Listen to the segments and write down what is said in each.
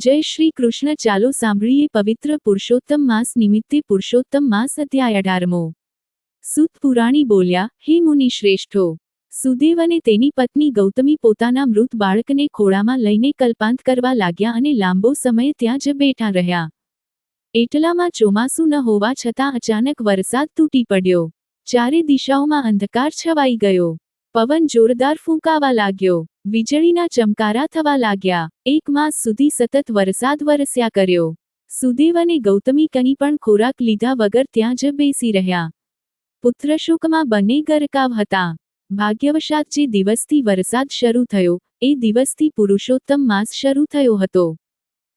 જય શ્રી કૃષ્ણ. ચાલો સાંભળીએ પવિત્ર પુરુષોત્તમ માસ નિમિત્તે પુરુષોત્તમ માસ અધ્યાય 18મો. સૂત પુરાણી બોલ્યા, હે મુનિ શ્રેષ્ઠો, સુદેવ અને તેની પત્ની ગૌતમી પોતાના મૃત બાળકને ખોળામાં લઈને કલ્પાંત કરવા લાગ્યા અને લાંબો સમય ત્યાં જ બેઠા રહ્યા. એટલામાં ચોમાસું ન હોવા છતાં અચાનક વરસાદ તૂટી પડ્યો. ચારે દિશાઓમાં અંધકાર છવાઈ ગયો. પવન જોરદાર ફૂંકાવા લાગ્યો. વીજળીના ચમકારા થવા લાગ્યા. 1 માસ સુધી સતત વરસાદ વરસ્યા કર્યો. સુદેવ અને ગૌતમી કંઈ પણ ખોરાક લીધા વગર ત્યાં જ બેસી રહ્યા. પુત્રશોકમાં બંને ગરકાવ હતા. ભાગ્યવશાત જે દિવસથી વરસાદ શરૂ થયો, એ દિવસથી પુરુષોત્તમ માસ શરૂ થયો હતો.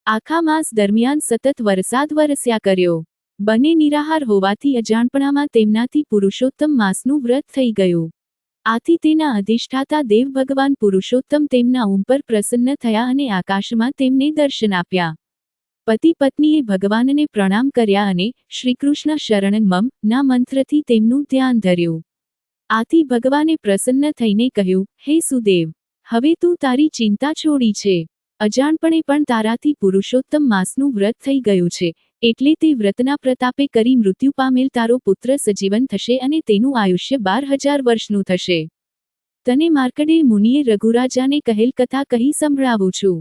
આખા માસ દરમિયાન સતત વરસાદ વરસ્યા કર્યો. બંને નિરાહાર હોવાથી અજાણપણામાં તેમનાથી પુરુષોત્તમ માસનું વ્રત થઈ ગયું. આથી તેના અધિષ્ઠાતા દેવ ભગવાન પુરુષોત્તમ તેમના ઉપર પ્રસન્ન થયા અને આકાશમાં તેમને દર્શન આપ્યા. પતિ પત્નીએ ભગવાનને પ્રણામ કર્યા અને શ્રીકૃષ્ણ શરણં મમ ના મંત્રથી તેમનું ધ્યાન ધર્યું. આથી ભગવાને પ્રસન્ન થઈને કહ્યું, હે સુદેવ, હવે તું તારી ચિંતા છોડી છે. અજાણપણે પણ તારાથી પુરુષોત્તમ માસનું વ્રત થઈ ગયું છે, એટલે તે વ્રતના પ્રતાપે કરી મૃત્યુ પામેલ તારો પુત્ર સજીવન થશે અને તેનું આયુષ્ય 12,000 વર્ષનું થશે. તને માર્કંડેય મુનિએ રઘુરાજાને કહેલ કથા કહી સંભળાવું છું.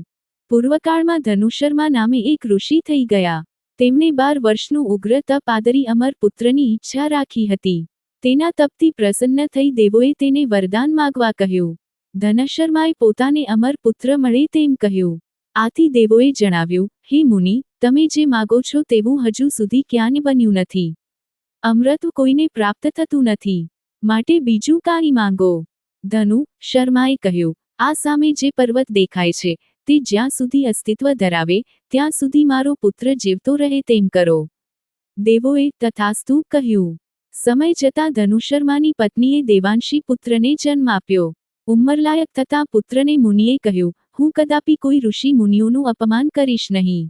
પૂર્વકાળમાં ધનુશર્મા નામે એક ઋષિ થઈ ગયા. તેમણે 12 વર્ષનું ઉગ્ર તપ આદરી અમર પુત્રની ઈચ્છા રાખી હતી. તેના તપથી પ્રસન્ન થઈ દેવોએ તેને વરદાન માગવા કહ્યું. ધનશર્માએ પોતાને અમર પુત્ર મળે તેમ કહ્યું. આથી દેવોએ જણાવ્યું, હે મુનિ, તમે જે માગો છો તેવું હજુ સુધી ક્યાંય બન્યું નથી. અમૃત કોઈને પ્રાપ્ત થતું નથી, માટે બીજું કાંઈ માંગો. ધનુ શર્માએ કહ્યું, આ સામે જે પર્વત દેખાય છે, તે જ્યાં સુધી અસ્તિત્વ ધરાવે, ત્યાં સુધી મારો પુત્ર જીવતો રહે તેમ કરો. દેવોએ તથાસ્તુ કહ્યું. સમય જતાં ધનુશર્માની પત્નીએ દેવાંશી પુત્રને જન્મ આપ્યો. ઉંમરલાયક થતાં પુત્રને મુનિએ કહ્યું, હું કદાપી કોઈ ઋષિ મુનિઓનું અપમાન કરીશ નહીં.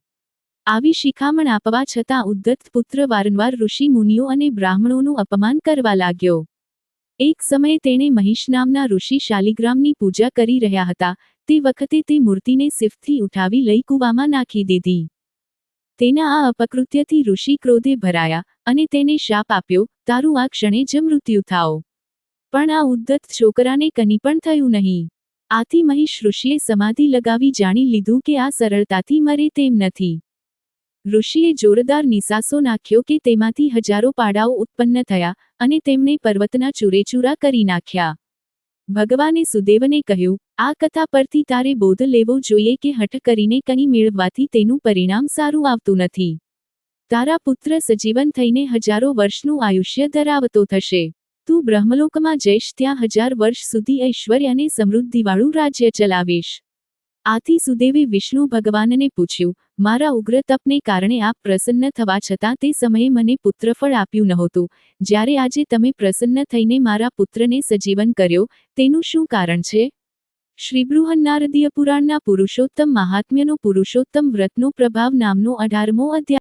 આવી શિખામણ આપવા છતાં ઉદ્ધત પુત્ર વારંવાર ઋષિ મુનિઓ અને બ્રાહ્મણોનું અપમાન કરવા લાગ્યો. એક સમયે તેણે મહિષ નામના ઋષિ શાલિગ્રામની પૂજા કરી રહ્યા હતા, તે વખતે તે મૂર્તિને સિફથી ઉઠાવી લઈ કૂવામાં નાખી દીધી. તેના આ અપકૃત્યથી ઋષિ ક્રોધે ભરાયા અને તેને શાપ આપ્યો, તારું આ ક્ષણે જ મૃત્યુ થાઓ. પણ આ ઉદ્ધત છોકરાને કંઈ પણ થયું નહીં. આથી મહિષ ઋષિએ સમાધિ લગાવી જાણી લીધું કે આ સરળતાથી મરે તેમ નથી. ઋષિએ જોરદાર નિસાસો નાખ્યો કે તેમાંથી હજારો પાડાઓ ઉત્પન્ન થયા અને તેમણે પર્વતના ચૂરેચૂરા કરી નાખ્યા. ભગવાને સુદેવને કહ્યું, આ કથા પરથી તારે બોધ લેવો જોઈએ કે હઠ કરીને કંઈ મેળવવાથી તેનું પરિણામ સારું આવતું નથી. તારા પુત્ર સજીવન થઈને હજારો વર્ષનું આયુષ્ય ધરાવતો થશે. તું બ્રહ્મલોકમાં જઈશ, ત્યાં 1000 વર્ષ સુધી ઐશ્વર્ય અને સમૃદ્ધિવાળું રાજ્ય ચલાવીશ. આથી સુદેવે વિષ્ણુ ભગવાનને પૂછ્યું, મારા ઉગ્ર તપને કારણે આપ પ્રસન્ન થવા છતાં તે સમયે મને પુત્રફળ આપ્યું નહોતું. જ્યારે આજે તમે પ્રસન્ન થઈને મારા પુત્રને સજીવન કર્યો, તેનું શું કારણ છે? શ્રી બૃહન્નારદીય પુરાણના પુરુષોત્તમ મહાત્મ્યનો પુરુષોત્તમ વ્રતનો પ્રભાવ નામનો 18મો અધ્યાય.